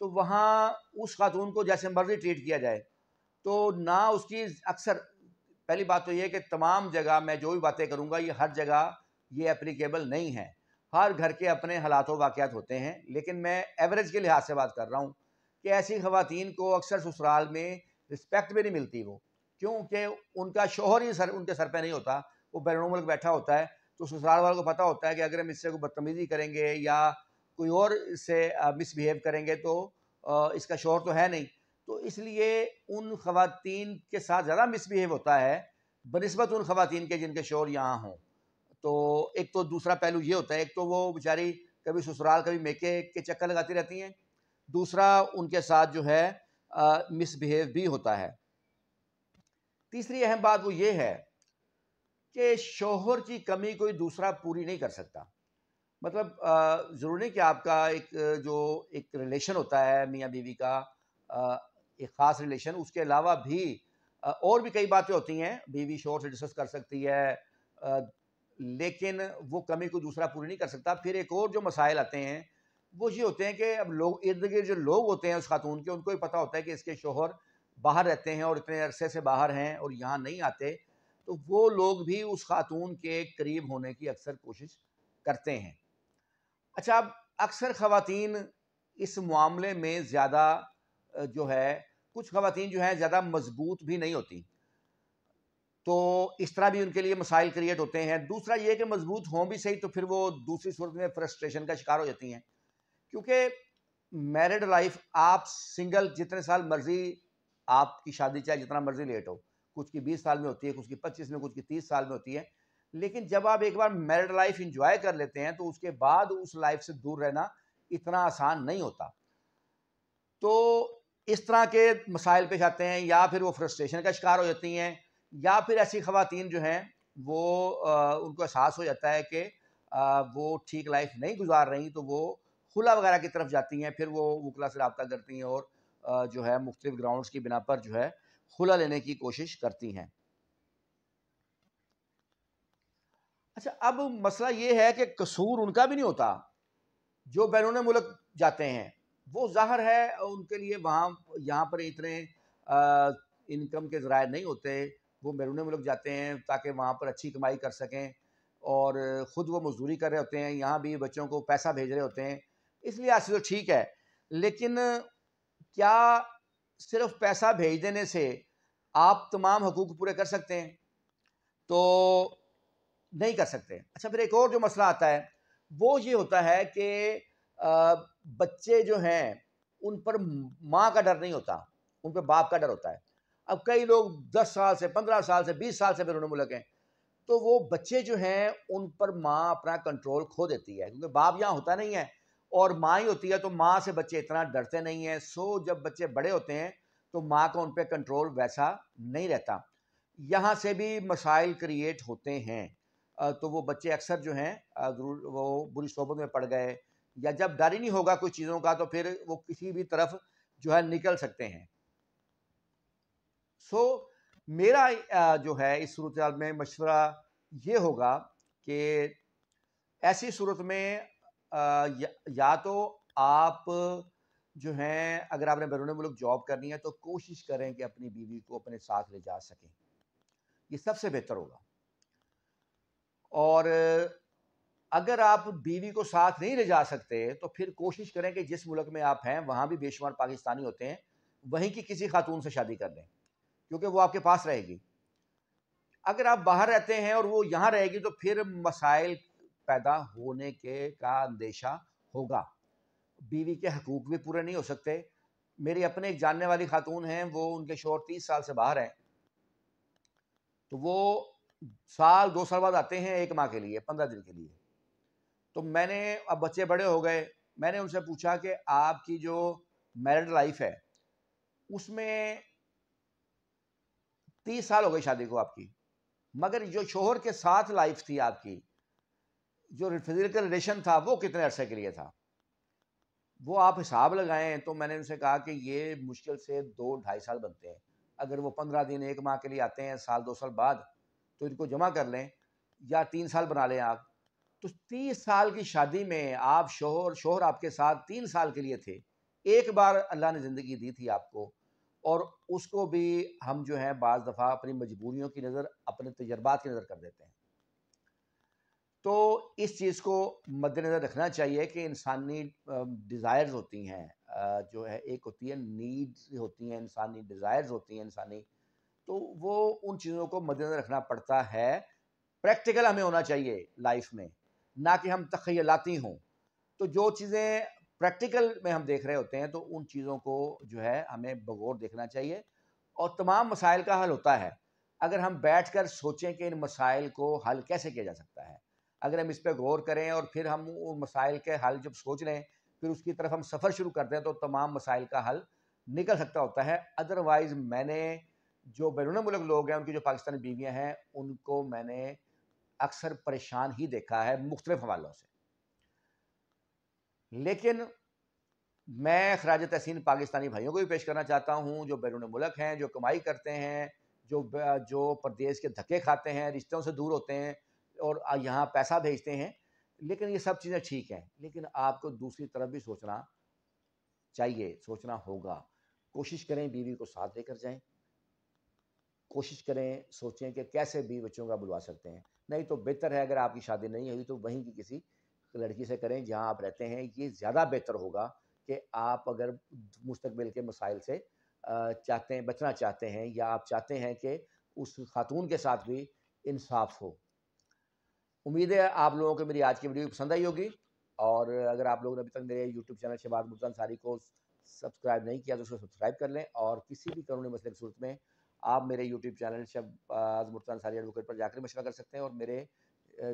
تو وہاں اس خاتون کو جیسے مرضی ٹریٹ کیا جائے، تو نہ اس کی اکثر، پہلی بات تو یہ ہے کہ تمام جگہ میں جو بھی باتیں کروں گا یہ ہر جگہ یہ اپلیکیبل نہیں ہے، ہر گھر کے اپنے حالات و واقعات ہوتے ہیں، لیکن میں ایوریج کے لحاظ سے بات کر رہا ہوں کہ ایسی خواتین کو اکثر سسرال میں رسپیکٹ بھی نہیں ملتی، وہ کیونکہ ان کا شوہر ہی ان کے سر پہ نہیں ہوتا، وہ بیرون ملک بیٹھا ہوتا ہے، تو سسرال والوں کو پتہ ہوتا ہے کہ اگر ہم اس سے کوئی بدتمیزی کریں گے یا کوئی اور اس سے مس بیہیو کریں گے تو اس کا شوہر تو ہے نہیں، تو اس لیے ان خواتین کے ساتھ زیادہ مس بیہیو ہوتا ہے بنسبت ان خواتین کے جن کے شوہر یہاں ہوں۔ تو ایک تو دوسرا پہلو یہ ہوتا ہے، ایک تو وہ بیچاری کبھی سسرال کبھی میکے کے چکر لگاتی رہتی ہیں، دوسرا ان کے ساتھ جو ہے مس بیہیو بھی ہوتا ہے۔ تیسری اہم بات وہ یہ ہے کہ شوہر کی کمی کوئی دوسرا پوری نہیں کر سکتا، مطلب ضروری نہیں کہ آپ کا ایک ریلیشن ہوتا ہے میاں بیوی کا، ایک خاص ریلیشن، اس کے علاوہ بھی اور بھی کئی باتیں ہوتی ہیں بیوی شوہر سے ڈسکس کر سکتی ہے، لیکن وہ کمی کو دوسرا پوری نہیں کر سکتا۔ پھر ایک اور جو مسائل آتے ہیں وہ یہ ہوتے ہیں کہ اب لوگ ارد گرد جو لوگ ہوتے ہیں اس خاتون کے، ان کو ہی پتہ ہوتا ہے کہ اس کے شوہر باہر رہتے ہیں اور اتنے عرصے سے باہر ہیں اور یہاں نہیں آتے، تو وہ لوگ بھی اس خاتون کے قریب ہونے کی اکثر کوشش کرتے ہیں۔ اچھا، اب اکثر خواتین اس معاملے میں زیادہ جو ہے، کچھ خواتین جو ہیں زیادہ مضبوط بھی نہیں ہوتی، تو اس طرح بھی ان کے لیے مسائل کریٹ ہوتے ہیں۔ دوسرا یہ کہ مضبوط ہوں بھی صحیح تو پھر وہ دوسری صورت میں فرسٹریشن کا شکار ہو جاتی ہیں، کیونکہ میرڈ لائف، آپ سنگل جتنے سال مرضی آپ کی شادی چاہے جتنا مرضی لیٹ ہو، کچھ کی 20 سال میں ہوتی ہے، کچھ کی 25 میں، کچھ کی 30 سال میں ہوتی ہے، لیکن جب آپ ایک بار میرڈ لائف انجوائے کر لیتے ہیں تو اس کے بعد اس لائف سے دور رہنا اتنا آسان نہیں ہوتا۔ تو اس طرح کے مسائل پیش آتے ہیں، یا پھر وہ فرسٹریشن کا شکار ہو جاتی ہیں، یا پھر ایسی خواتین جو ہیں وہ ان کو احساس ہو جاتا ہے کہ وہ ٹھیک لائف نہیں گزار رہی، تو وہ خلا وغیرہ کی طرف جاتی ہیں، پھر وہ وکلا سے رابطہ کرتی ہیں اور جو ہے مختلف گراؤنڈز کی بنا پر جو ہے خلا لینے کی کوشش کرتی ہیں۔ اچھا، اب مسئلہ یہ ہے کہ قصور ان کا بھی نہیں ہوتا، جو بیرون ملک جاتے ہیں وہ ظاہر ہے ان کے لیے وہاں یہاں پر اتنے انکم کے ذرائع نہیں ہوتے، وہ بیرون ملک جاتے ہیں تاکہ وہاں پر اچھی کمائی کر سکیں، اور خود وہ مزدوری کر رہے ہوتے ہیں، یہاں بھی بچوں کو پیسہ بھیج رہے ہوتے ہیں، اس لیے ایسے تو ٹھیک ہے، لیکن کیا صرف پیسہ بھیج دینے سے آپ تمام حقوق پورے کر سکتے ہیں؟ تو نہیں کر سکتے۔ اچھا، پھر ایک اور جو مسئلہ آتا ہے وہ یہ ہوتا ہے کہ بچے جو ہیں ان پر ماں کا ڈر نہیں ہوتا، ان پہ باپ کا ڈر ہوتا ہے۔ اب کئی لوگ 10 سال سے 15 سال سے 20 سال سے بیرون ملک ہیں، تو وہ بچے جو ہیں ان پر ماں اپنا کنٹرول کھو دیتی ہے، کیونکہ باپ یہاں ہوتا نہیں ہے اور ماں ہی ہوتی ہے، تو ماں سے بچے اتنا ڈرتے نہیں ہیں۔ سو جب بچے بڑے ہوتے ہیں تو ماں کا ان پہ کنٹرول ویسا نہیں رہتا، یہاں سے بھی مسائل کریٹ ہوتے ہیں، تو وہ بچے اکثر جو ہیں وہ بری صحبت میں پڑ گئے، یا جب ڈر ہی نہیں ہوگا کچھ چیزوں کا تو پھر وہ کسی بھی طرف جو ہے نکل سکتے ہیں۔ سو میرا جو ہے اس صورتحال میں مشورہ یہ ہوگا کہ ایسی صورت میں یا تو آپ جو ہیں اگر آپ نے بیرون ملک جاب کرنی ہے تو کوشش کریں کہ اپنی بیوی کو اپنے ساتھ لے جا سکیں، یہ سب سے بہتر ہوگا۔ اور اگر آپ بیوی کو ساتھ نہیں لے جا سکتے تو پھر کوشش کریں کہ جس ملک میں آپ ہیں وہاں بھی بے شمار پاکستانی ہوتے ہیں، وہیں کی کسی خاتون سے شادی کر لیں، کیونکہ وہ آپ کے پاس رہے گی۔ اگر آپ باہر رہتے ہیں اور وہ یہاں رہے گی تو پھر مسائل پیدا ہونے کا اندیشہ ہوگا، بیوی کے حقوق بھی پورے نہیں ہو سکتے۔ میری اپنے ایک جاننے والی خاتون ہیں، وہ ان کے شوہر 30 سال سے باہر ہیں، تو وہ سال 2 سال بعد آتے ہیں 1 ماہ کے لیے، 15 دن کے لیے۔ تو میں نے، اب بچے بڑے ہو گئے، میں نے ان سے پوچھا کہ آپ کی جو میرڈ لائف ہے اس میں 30 سال ہو گئی شادی کو آپ کی، مگر جو شوہر کے ساتھ لائف تھی آپ کی، جو فزیکل ریلیشن تھا وہ کتنے عرصے کے لیے تھا؟ وہ آپ حساب لگائیں تو میں نے ان سے کہا کہ یہ مشکل سے 2-2.5 سال بنتے ہیں۔ اگر وہ 15 دن 1 ماہ کے لیے آتے ہیں سال 2 سال بعد تو ان کو جمع کر لیں، یا 3 سال بنا لیں آپ، تو 30 سال کی شادی میں آپ شوہر آپ کے ساتھ 3 سال کے لیے تھے، ایک بار اللہ نے زندگی دی تھی آپ کو، اور اس کو بھی ہم جو ہیں بعض دفعہ اپنی مجبوریوں کی نظر، اپنے تجربات کی نظر کر دیتے ہیں۔ تو اس چیز کو مد نظر رکھنا چاہیے کہ انسانی ڈیزائرز ہوتی ہیں، جو ہے ایک ہوتی ہے نیڈز ہوتی ہیں، انسانی ڈیزائرز ہوتی ہیں انسانی، تو وہ ان چیزوں کو مد نظر رکھنا پڑتا ہے۔ پریکٹیکل ہمیں ہونا چاہیے لائف میں، نہ کہ ہم تخیلاتی ہوں۔ تو جو چیزیں پریکٹیکل میں ہم دیکھ رہے ہوتے ہیں تو ان چیزوں کو جو ہے ہمیں بغور دیکھنا چاہیے، اور تمام مسائل کا حل ہوتا ہے اگر ہم بیٹھ کر سوچیں کہ ان مسائل کو حل کیسے کیا جا سکتا ہے۔ اگر ہم اس پہ غور کریں اور پھر ہم ان مسائل کے حل جب سوچ لیں، پھر اس کی طرف ہم سفر شروع کر دیں، تو تمام مسائل کا حل نکل سکتا ہوتا ہے۔ ادروائز میں نے جو بیرون ملک لوگ ہیں، ان کی جو پاکستانی بیویاں ہیں، ان کو میں نے اکثر پریشان ہی دیکھا ہے مختلف حوالوں سے۔ لیکن میں خراج تحسین پاکستانی بھائیوں کو بھی پیش کرنا چاہتا ہوں جو بیرون ملک ہیں، جو کمائی کرتے ہیں، جو پردیس کے دھکے کھاتے ہیں، رشتوں سے دور ہوتے ہیں اور یہاں پیسہ بھیجتے ہیں۔ لیکن یہ سب چیزیں ٹھیک ہیں، لیکن آپ کو دوسری طرف بھی سوچنا چاہیے، سوچنا ہوگا۔ کوشش کریں بیوی کو ساتھ لے کر جائیں، کوشش کریں، سوچیں کہ کیسے بیوی بچوں کا بلوا سکتے ہیں۔ نہیں تو بہتر ہے اگر آپ کی شادی نہیں ہوئی تو وہیں کی کسی لڑکی سے کریں جہاں آپ رہتے ہیں، یہ زیادہ بہتر ہوگا کہ آپ اگر مستقبل کے مسائل سے چاہتے ہیں، بچنا چاہتے ہیں، یا آپ چاہتے ہیں کہ اس خاتون کے ساتھ بھی انصاف ہو۔ امید ہے آپ لوگوں کو میری آج کی ویڈیو پسند آئی ہوگی، اور اگر آپ لوگوں نے ابھی تک میرے یوٹیوب چینل شہباز مرتضیٰ انصاری کو سبسکرائب نہیں کیا تو اس کو سبسکرائب کر لیں، اور کسی بھی قانونی مسئلے کی صورت میں آپ میرے YouTube channel Shahbaz Murtaza Ansari advocate پر جا کر مشورہ کر سکتے ہیں، اور میرے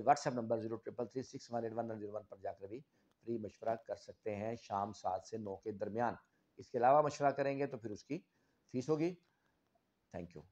واٹس ایپ نمبر 0333618101 پر جا کر بھی فری مشورہ کر سکتے ہیں شام 7 سے 9 کے درمیان۔ اس کے علاوہ مشورہ کریں گے تو پھر اس کی فیس ہوگی۔ Thank you.